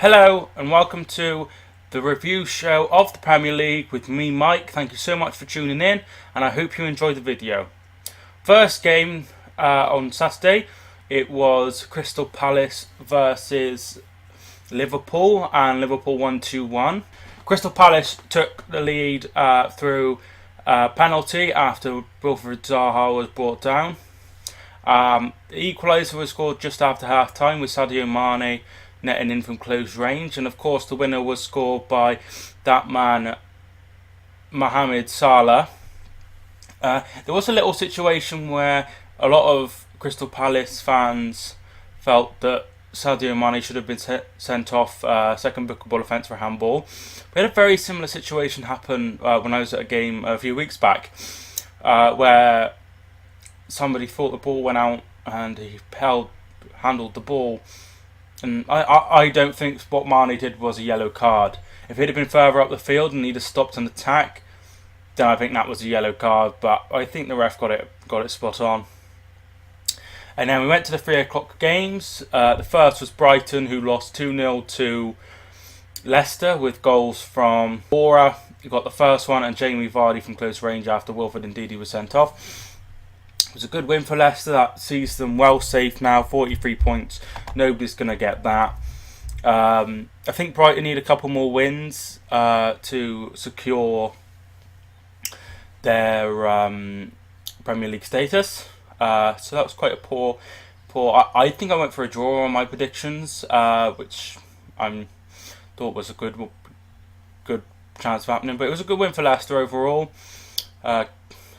Hello and welcome to the review show of the Premier League with me, Mike. Thank you so much for tuning in and I hope you enjoyed the video. First game on Saturday, it was Crystal Palace versus Liverpool and Liverpool won 2-1. Crystal Palace took the lead through penalty after Wilfried Zaha was brought down. The equaliser was scored just after half time with Sadio Mane netting in from close range, and of course the winner was scored by that man Mohamed Salah. There was a little situation where a lot of Crystal Palace fans felt that Sadio Mane should have been sent off, second bookable offence for handball. We had a very similar situation happen when I was at a game a few weeks back, where somebody thought the ball went out and he handled the ball. And I don't think what Mane did was a yellow card. If he'd have been further up the field and he'd have stopped an attack, then I think that was a yellow card. But I think the ref got it spot on. And then we went to the 3 o'clock games. The first was Brighton, who lost 2-0 to Leicester with goals from Bora. He got the first one, and Jamie Vardy from close range after Wilfred Ndidi was sent off. It was a good win for Leicester. That sees them well safe now, 43 points. Nobody's going to get that. I think Brighton need a couple more wins to secure their Premier League status. So that was quite a poor. I think I went for a draw on my predictions, which I thought was a good chance of happening. But it was a good win for Leicester overall.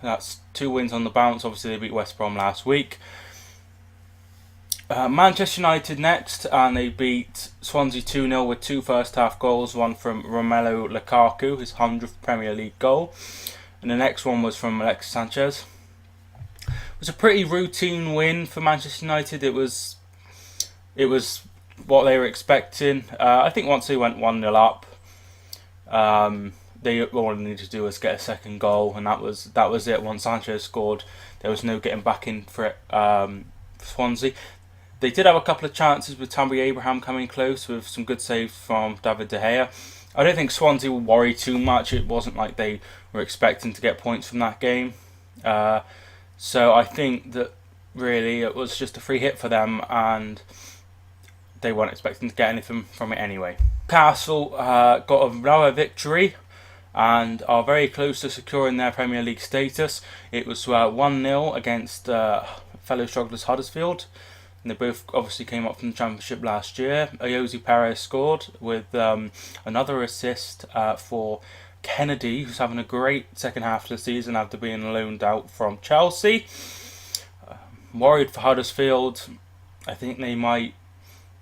That's 2 wins on the bounce. Obviously, they beat West Brom last week. Manchester United next, and they beat Swansea 2-0 with 2 first half goals. One from Romelu Lukaku, his 100th Premier League goal, and the next one was from Alexis Sanchez. It was a pretty routine win for Manchester United. It was what they were expecting. I think once they went 1-0 up, they all they needed to do was get a second goal, and that was it. Once Sanchez scored, there was no getting back in for it. For Swansea, they did have a couple of chances with Tammy Abraham coming close with some good saves from David De Gea. I don't think Swansea will worry too much. It wasn't like they were expecting to get points from that game. So I think that really it was just a free hit for them, and they weren't expecting to get anything from it anyway. Newcastle got another victory and are very close to securing their Premier League status. It was 1-0 against fellow strugglers Huddersfield, and they both obviously came up from the Championship last year. Ayoze Perez scored with another assist for Kennedy, who's having a great second half of the season after being loaned out from Chelsea. Worried for Huddersfield. I think they might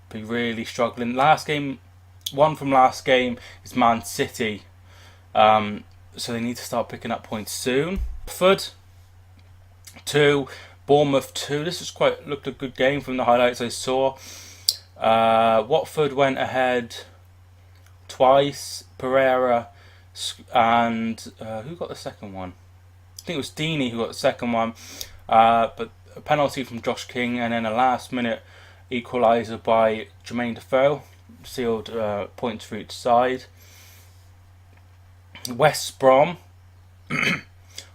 be really struggling. One from last game is Man City. So they need to start picking up points soon. Watford 2, Bournemouth 2. This looked a good game from the highlights I saw. Watford went ahead twice. Pereira and who got the second one? I think it was Deeney who got the second one. But a penalty from Josh King, and then a last-minute equaliser by Jermaine Defoe sealed points for each side. West Brom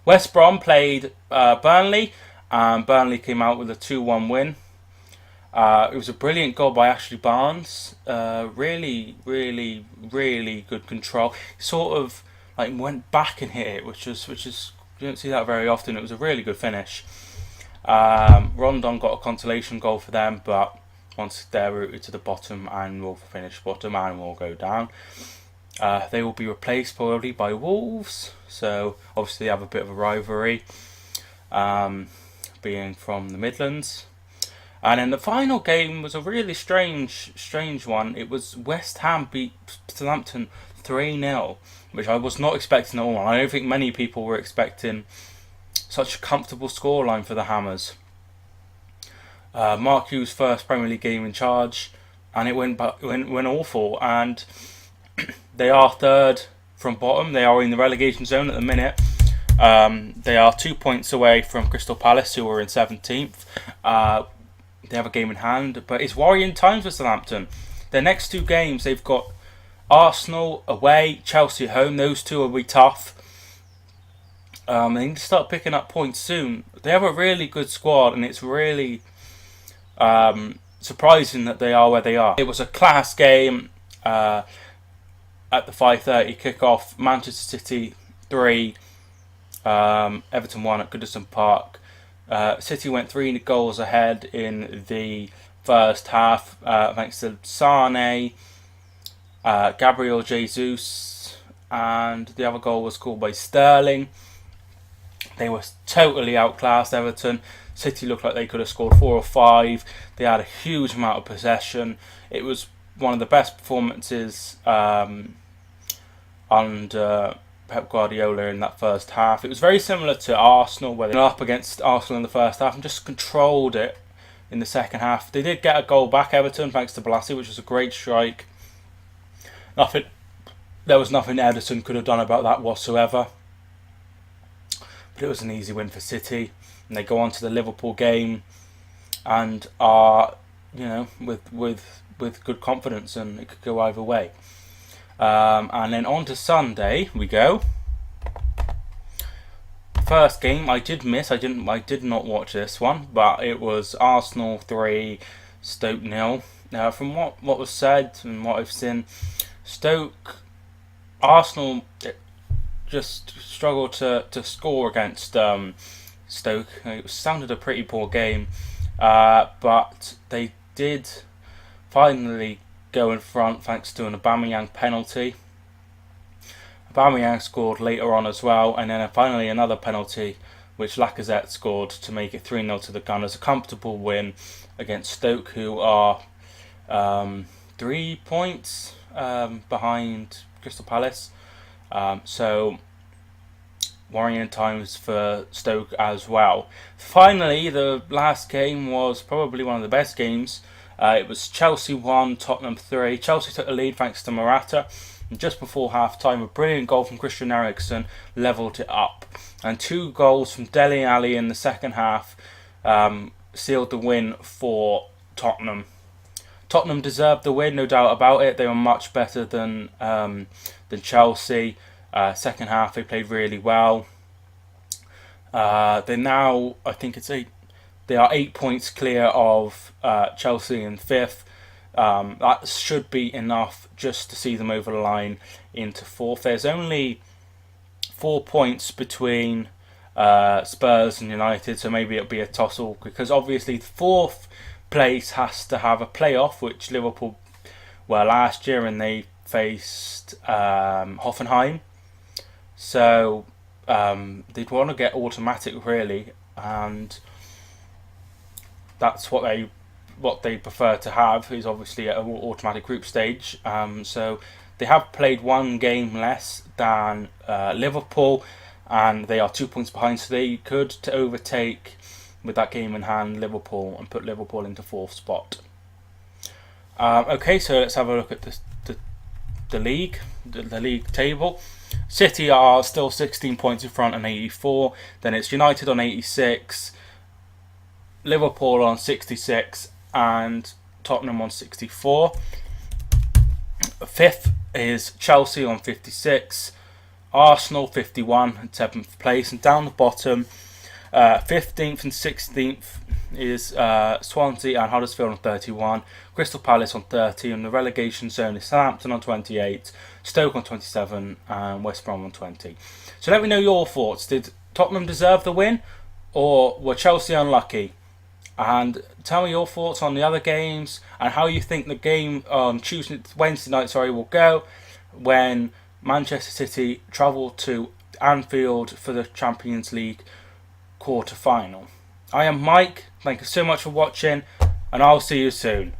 played Burnley, and Burnley came out with a 2-1 win. It was a brilliant goal by Ashley Barnes. Really good control. He sort of like went back and hit it, which is you don't see that very often. It was a really good finish. Rondon got a consolation goal for them, but once they're rooted to the bottom and will finish bottom and will go down. They will be replaced probably by Wolves, so obviously they have a bit of a rivalry, being from the Midlands. And then the final game was a really strange one. It was West Ham beat Southampton 3-0, which I was not expecting at all. I don't think many people were expecting such a comfortable scoreline for the Hammers. Mark Hughes' first Premier League game in charge, and it went awful. And they are third from bottom. They are in the relegation zone at the minute. They are 2 points away from Crystal Palace, who are in 17th. They have a game in hand, but it's worrying times for Southampton. Their next 2 games, they've got Arsenal away, Chelsea at home. Those 2 will be tough. They need to start picking up points soon. They have a really good squad, and it's really surprising that they are where they are. It was a class game at the 5:30 kickoff. Manchester City 3, Everton 1 at Goodison Park. City went 3 goals ahead in the first half thanks to Sane, Gabriel Jesus, and the other goal was scored by Sterling. They were totally outclassed, Everton. City looked like they could have scored 4 or 5. They had a huge amount of possession. It was one of the best performances under Pep Guardiola in that first half. It was very similar to Arsenal, where they were up against Arsenal in the first half and just controlled it in the second half. They did get a goal back, Everton, thanks to Balassi, which was a great strike. There was nothing Ederson could have done about that whatsoever. But it was an easy win for City, and they go on to the Liverpool game and are, with good confidence, and it could go either way. And then on to Sunday we go. First game I did miss. I did not watch this one, but it was Arsenal 3, Stoke 0. Now, from what was said and what I've seen, Arsenal just struggled to score against Stoke. It sounded a pretty poor game, but they did finally go in front thanks to an Aubameyang penalty. Aubameyang scored later on as well, and then finally another penalty which Lacazette scored to make it 3-0 to the Gunners. A comfortable win against Stoke, who are 3 points behind Crystal Palace. So worrying times for Stoke as well. Finally, the last game was probably one of the best games. It was Chelsea 1, Tottenham 3. Chelsea took the lead thanks to Morata. And just before half-time, a brilliant goal from Christian Eriksen levelled it up. And 2 goals from Dele Alli in the second half sealed the win for Tottenham. Tottenham deserved the win, no doubt about it. They were much better than Chelsea. Second half, they played really well. They're now, I think they are 8 points clear of Chelsea in 5th. That should be enough just to see them over the line into 4th. There's only 4 points between Spurs and United, so maybe it'll be a tussle, because obviously 4th place has to have a playoff, which Liverpool were last year, and they faced Hoffenheim. So they'd want to get automatic, really, and that's what they prefer to have, is obviously an automatic group stage. So they have played 1 game less than Liverpool, and they are 2 points behind, so they could overtake, with that game in hand, Liverpool, and put Liverpool into 4th spot. Okay, so let's have a look at the league table. City are still 16 points in front on 84. Then it's United on 86, Liverpool on 66, and Tottenham on 64. 5th is Chelsea on 56, Arsenal 51 in 7th place, and down the bottom, 15th and 16th is Swansea and Huddersfield on 31, Crystal Palace on 30, and the relegation zone is Hampton on 28, Stoke on 27, and West Brom on 20. So let me know your thoughts. Did Tottenham deserve the win, or were Chelsea unlucky? And tell me your thoughts on the other games, and how you think the game on Wednesday night will go, when Manchester City travel to Anfield for the Champions League quarter-final. I am Mike. Thank you so much for watching, and I'll see you soon.